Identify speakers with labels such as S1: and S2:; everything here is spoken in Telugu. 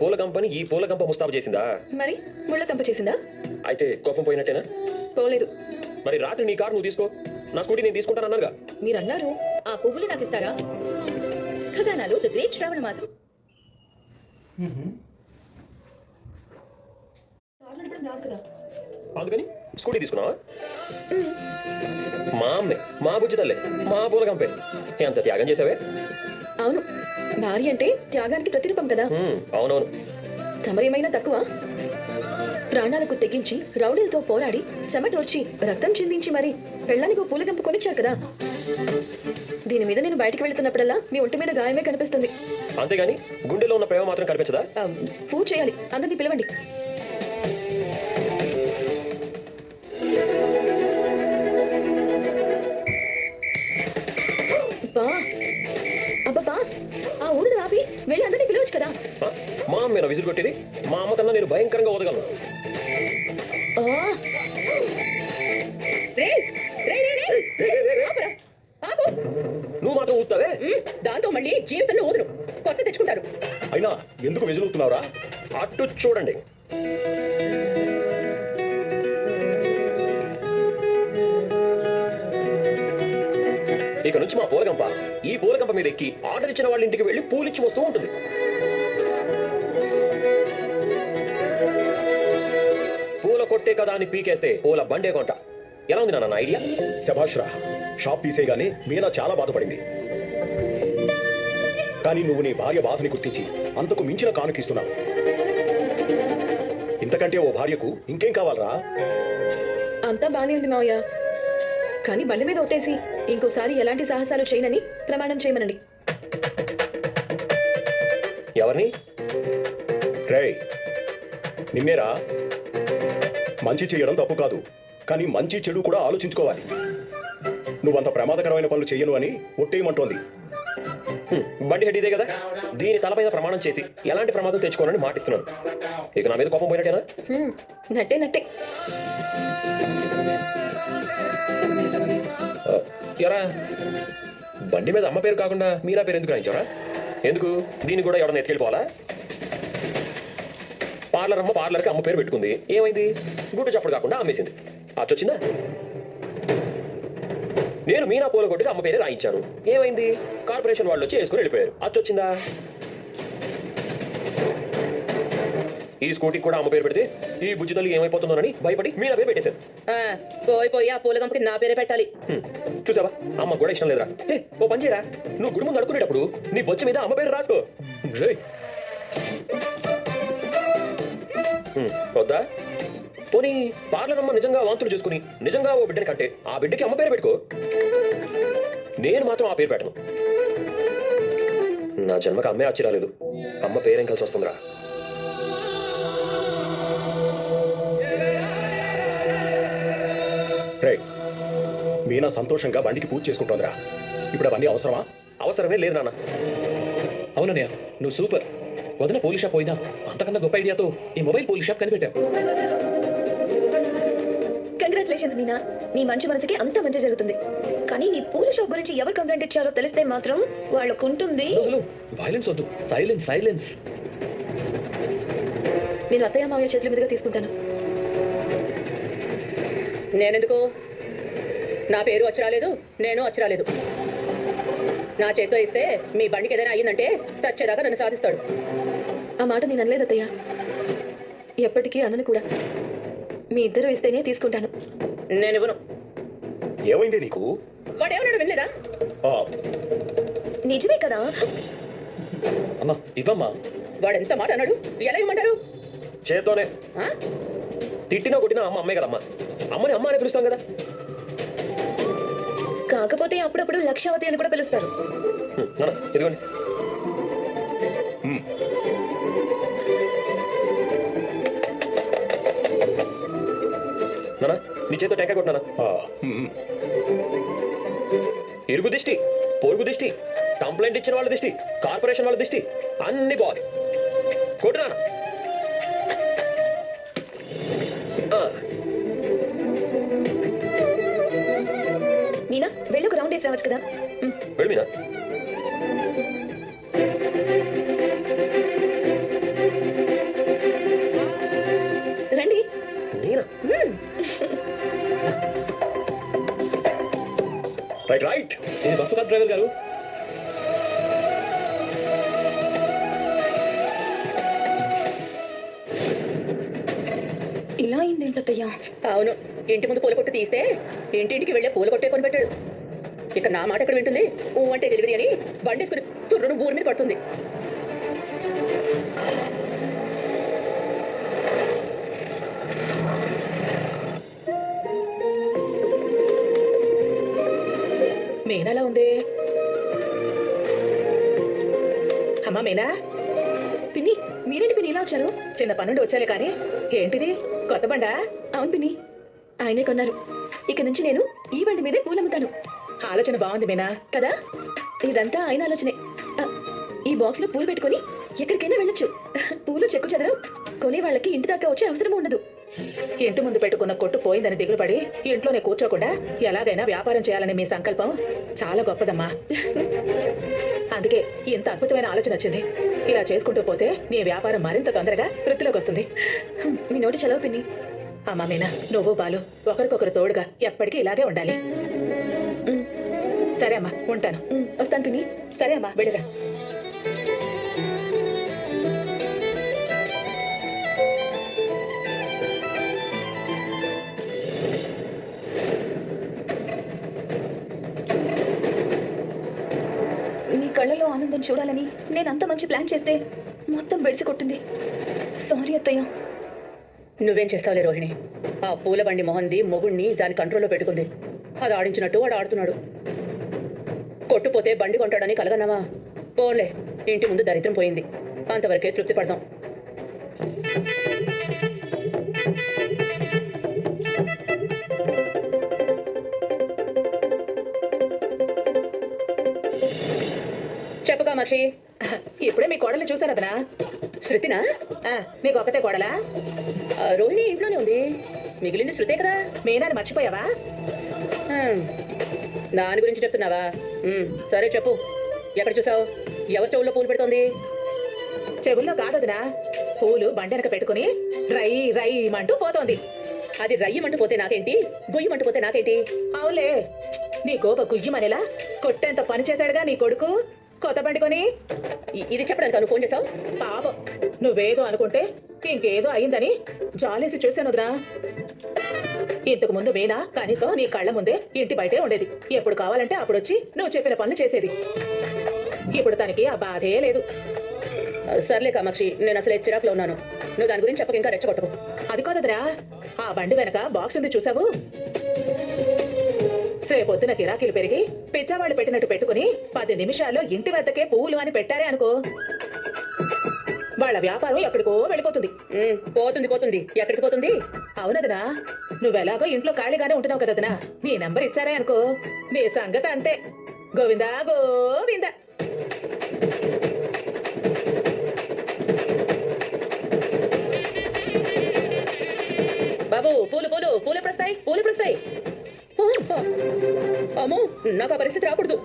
S1: పూల కంపని ఈ పూల కంప ముస్తాబు చేసిందా?
S2: మరి ముళ్ళ కంప చేసిందా?
S1: అయితే కోపం పోయినట్టేనా?
S2: పోలేదు.
S1: మరి రాత్రి నీ కారు నువ్వు తీసుకో, నా స్కూటీ నేను తీసుకుంటాను అన్నారుగా.
S2: మీరన్నారు ఆ పువ్వులు నాకు ఇస్తారా? ఖజానాలు ది గ్రేట్ శ్రావణ మాసం.
S1: అందుకని స్కూటీ తీసుకున్నావా? మా అమ్మే, మా బుజ్జి తల్లే, మా పూల కంపే ఎంత త్యాగం చేసావే.
S2: అవును, భార్య అంటే త్యాగానికి ప్రతిరూపం కదా.
S1: అవునవును.
S2: తమరేమైనా తక్కువ? ప్రాణాలకు తెగించి రౌడీలతో పోరాడి చెమటోర్చి రక్తం చిందించి మరి పెళ్ళానికి పూల గంప కొనిచ్చారు కదా. దీని మీద నేను బయటికి వెళ్తున్నప్పుడల్లా మీ ఒంటి మీద గాయమే కనిపిస్తుంది.
S1: అంతేగాని గుండెలో ఉన్న ప్రేమ మాత్రం కనిపించదా?
S2: పూజ చేయాలి, అందరినీ పిలవండి. అబ్బా, ఆ ఊదిని ఆపి వెళ్ళి అందరినీ పిలవచ్చు కదా.
S1: మా అమ్మ విజిల్ కొట్టేది, మా అమ్మ కన్నా నేను భయంకరంగా ఊదగలను. నువ్వు మాత్రం ఊతావే,
S2: దాంతో మళ్ళీ జీవితంలో ఊదును కొత్త తెచ్చుకుంటారు.
S3: అయినా ఎందుకు విజలుతున్నావురా?
S1: అటు చూడండి. ఇక నుంచి మా పూలగంప ఈ పూలగంప మీద ఎక్కి ఆర్డర్ ఇచ్చిన వాళ్ళ ఇంటికి వెళ్ళి పూలిచ్చి వస్తూ ఉంటుంది. పూల కొట్టే కదా అని పీకేస్తే పూల బండే కొంట. ఎలా ఉంది నాన్న ఐడియా?
S3: శభాష్రా, షాప్ తీసేయగానే మీనా చాలా బాధపడింది. కానీ నువ్వు నీ భార్య బాధని గుర్తించి అంతకు మించిన కానుకిస్తున్నావు. ఇంతకంటే ఓ భార్యకు ఇంకేం కావాలరా?
S2: అంతా బానే ఉంది మావయ్య, కానీ బండి మీద ఒట్టేసి ఇంకోసారి ఎలాంటి సాహసాలు చేయనని ప్రమాణం చేయమనండి.
S1: ఎవరిని?
S3: రేయ్, నిన్నేరా. మంచి చేయడం తప్పు కాదు, కానీ మంచి చెడు కూడా ఆలోచించుకోవాలి. నువ్వంత ప్రమాదకరమైన పనులు చెయ్యను అని ఒట్టేయమంటోంది.
S1: బండి హెడ్ ఇదే కదా, దీని తలపైన ప్రమాణం చేసి ఎలాంటి ప్రమాదం తెచ్చుకోనని మాటిస్తున్నాను. ఇక నా మీద కోపం పోయినట్టేనా?
S2: నట్టే నట్టే.
S1: ఎరా, బండి మీద అమ్మ పేరు కాకుండా మీరా పేరు ఎందుకు రాయించారా? ఎందుకు? దీన్ని కూడా ఎవడన్నా ఎత్తుకెళ్ళిపోవాలా? పార్లర్ అమ్మ పార్లర్కి అమ్మ పేరు పెట్టుకుంది, ఏమైంది? గుడ్డు చప్పుడు కాకుండా అమ్మేసింది, అచ్చొచ్చిందా? నేను మీనా పూల కొట్టుకి అమ్మ పేరే రాయించాను, ఏమైంది? కార్పొరేషన్ వాళ్ళు వచ్చి వేసుకుని వెళ్ళిపోయారు, అచ్చొచ్చిందా? ఈ స్కూటీకి కూడా అమ్మ పేరు పెడితే ఈ బుజ్జి తల్లి ఏమైపోతుందోనని భయపడి మీనా పేరు పెట్టేశాను.
S4: పోయి ఆ పూల గంపకి నా పేరే పెట్టాలి.
S1: చూసావా, అమ్మ కూడా ఇష్టం లేదురా. ఓ పని చేయరా, నువ్వు గుడి ముందు అడుకునేటప్పుడు నీ బొచ్చ మీద అమ్మ పేరు రాసుకో. వద్దా? పోనీ పార్లర్ అమ్మ నిజంగా వాంతులు చేసుకుని నిజంగా ఓ బిడ్డని కంటే ఆ బిడ్డకి అమ్మ పేరు పెట్టుకో. నేను మాత్రం ఆ పేరు పెట్టను. నా జన్మకు అమ్మే వచ్చి రాలేదు, అమ్మ పేరేం కలిసి వస్తుందిరా.
S3: రే, మీనా సంతోషంగా బండికి పూజ చేసుకుంటోందిరా. ఇప్పుడు అవన్నీ అవసరమా?
S1: అవసరమే లేదు నాన్న.
S5: అవునన్నయ్య, నువ్వు సూపర్. వదిన పోలీస్ షాప్ పోయినా అంతకన్నా గొప్ప ఐడియాతో ఈ మొబైల్ పోలీస్ షాప్ కనిపెట్టావు.
S6: కంగ్రాచులేషన్స్ మీనా, నీ మంచి మనసుకి అంత మంచి జరుగుతుంది. కానీ నీ పూల షాప్ గురించి ఎవరు కంప్లైంట్ ఇచ్చారో తెలిస్తే మాత్రం వాళ్ళకుంటుంది.
S5: వైలెన్స్ వద్దు, సైలెన్స్ సైలెన్స్.
S2: నేను అత్తయ్య మావయ్య చేతుల మీదుగా తీసుకుంటాను.
S4: నేనెందుకు? నా పేరు వచ్చి రాలేదు, నేను వచ్చి రాలేదు. నా చేతితో ఇస్తే మీ బండికి ఏదైనా అయ్యిందంటే చచ్చేదాకా నన్ను సాధిస్తాడు.
S2: ఆ మాట నేను అనలేదు అత్తయ్య, ఎప్పటికీ అనను కూడా. మీ ఇద్దరు ఇస్తేనే తీసుకుంటాను.
S4: నేను ఇవ్వను.
S3: ఏమైంది నీకు?
S4: వాడేమన్నాడు వినలేదా?
S6: నిజమే కదా.
S5: అమ్మా ఇవ్వమ్మా.
S4: వాడెంత మాట అన్నాడు, ఎలా ఇవ్వమంటారు?
S1: చేత్తోనే. తిట్టినా కొట్టినా అమ్మ అమ్మే కదమ్మా, అమ్మని అమ్మ అని పిలుస్తాం కదా.
S6: కాకపోతే అప్పుడప్పుడు లక్షవతి అని కూడా పిలుస్తారు.
S1: ఇదిగోండి. నానా, నీ చేతితో టెంకాయ కొట్టినా. ఇరుగు దిష్టి, పొరుగు దిష్టి, కంప్లైంట్ ఇచ్చిన వాళ్ళ దిష్టి, కార్పొరేషన్ వాళ్ళ దిష్టి అన్ని బాగుంది. కొట్టినా.
S6: మీనా, వెళ్ళి ఒక రౌండ్ వేసి రావచ్చు కదా.
S1: వెళ్ళు మీనా.
S3: రైట్.
S5: ఇది బస్సు కాదు డ్రైవర్ గారు.
S2: ఇలా అయిందేంటత్తయ్యా?
S4: అవును, ఇంటి ముందు పూల కొట్టు తీస్తే ఇంటింటికి వెళ్ళే పూల కొట్టే కొని పెట్టాడు. ఇక నా మాట ఎక్కడ వింటుంది? ఊ అంటే డెలివరీ అని బండేసుకుని తుర్రును బూరి మీద పడుతుంది. మీనాలా ఉంది? అమ్మా మీనా,
S2: పిన్ని, మీరేంటి పిన్ని ఇలా వచ్చారు?
S4: చిన్న పనుండి వచ్చాలే కానీ ఏంటిది కొత్త బండా?
S2: అవును పిన్ని, ఆయనే కొన్నారు. ఇక నుంచి నేను ఈ బండి మీదే పూలమ్ముతాను.
S4: ఆలోచన బాగుంది మీనా.
S2: కదా, ఇదంతా ఆయన ఆలోచనే. ఆ, ఈ బాక్స్ లో పూలు పెట్టుకొని ఎక్కడికైనా వెళ్ళొచ్చు. పూలు చెక్కు చెదరం కొనే వాళ్ళకి ఇంటి దాకా వచ్చే అవసరం ఉండదు.
S4: ఇంటి ముందు పెట్టుకున్న కొట్టు పోయిందని దిగులు పడి ఇంట్లోనే కూర్చోకుండా ఎలాగైనా వ్యాపారం చేయాలనే మీ సంకల్పం చాలా గొప్పదమ్మా. అందుకే ఇంత అద్భుతమైన ఆలోచన వచ్చింది. ఇలా చేసుకుంటూ పోతే నీ వ్యాపారం మరింత తొందరగా వృద్ధిలోకి వస్తుంది.
S2: మీ నోటి చలవ పిన్ని.
S4: అమ్మా మీనా, నువ్వు బాలు ఒకరికొకరు తోడుగా ఎప్పటికీ ఇలాగే ఉండాలి. సరే అమ్మా, ఉంటాను.
S2: వస్తాను పిన్ని.
S4: సరే అమ్మా, వెళ్ళిరా.
S2: నీ కళ్ళలో ఆనందం చూడాలని నేను అంత మంచి ప్లాన్ చేస్తే మొత్తం బెడిసి కొట్టింది. సారీ అత్తయ్య.
S4: నువ్వేం చేస్తావులే రోహిణి. ఆ పూల బండి మొహంది మొగుణ్ణి దాని కంట్రోల్లో పెట్టుకుంది. అది ఆడించినట్టు వాడు ఆడుతున్నాడు. కొట్టుపోతే బండి కొంటాడని కలగన్నావా? పోన్లే, ఇంటి ముందు దరిద్రం పోయింది. అంతవరకే తృప్తి పడదాం. చెప్పు కామాక్షి, ఇప్పుడే మీ కోడల్ని చూశారదనా? శృతినా? నీకు ఒకతే కోడలా? రోహిణి ఇంట్లోనే ఉంది. మిగిలింది శృతే కదా. మీనాని మర్చిపోయావా? దాని గురించి చెప్తున్నావా? సరే చెప్పు, ఎక్కడ చూసావు? ఎవరి చెవుల్లో పూలు పెడుతోంది? చెవుల్లో కాదదినా, పూలు బండెనక పెట్టుకుని రై రై మంటూ పోతోంది. అది రయ్యమంటూ పోతే నాకేంటి, గుయ్యమంటూ పోతే నాకేంటి? అవులే, నీ గోప గుయ్యమనేలా కొట్టేంత పని చేశాడుగా నీ కొడుకు కొత్త బండి కొని. ఇది చెప్పడానికి నువ్వు ఫోన్ చేసావు? పాపం, నువ్వేదో అనుకుంటే ఇంకేదో అయిందని జాలేసి చూశాను వదినా. ఇంతకు ముందు మీనా కనీసం నీ కళ్ళ ముందే ఇంటి బయటే ఉండేది. ఎప్పుడు కావాలంటే అప్పుడు వచ్చి నువ్వు చెప్పిన పనులు చేసేది. ఇప్పుడు తనకి ఆ బాధే లేదు. సర్లే కామాక్షి, నేను అసలు చిరాకులో ఉన్నాను. నువ్వు దాని గురించి చెప్పక ఇంకా రెచ్చగొట్టకు. అది కాదరా, ఆ బండి వెనక బాక్స్ ఉంది చూసావు? రేపొద్దున గిరాకీలు పెరిగి పిచ్చావాళ్ళు పెట్టినట్టు పెట్టుకుని 10 నిమిషాల్లో ఇంటి వద్దకే పువ్వులు అని పెట్టారే అనుకో, వాళ్ళ వ్యాపారం ఎక్కడికో వెళ్ళిపోతుంది. పోతుంది. ఎక్కడికి పోతుంది? అవునదనా, నువ్వెలాగో ఇంట్లో ఖాళీగానే ఉంటున్నావు కదదనా. నీ నంబర్ ఇచ్చారే అనుకో, నీ సంగతి అంతే. గోవిందా గోవిందా. బాబు, పూలు ఎప్పుడు వస్తాయి? అమ్మో, నాకు ఆ పరిస్థితి రాకూడదు.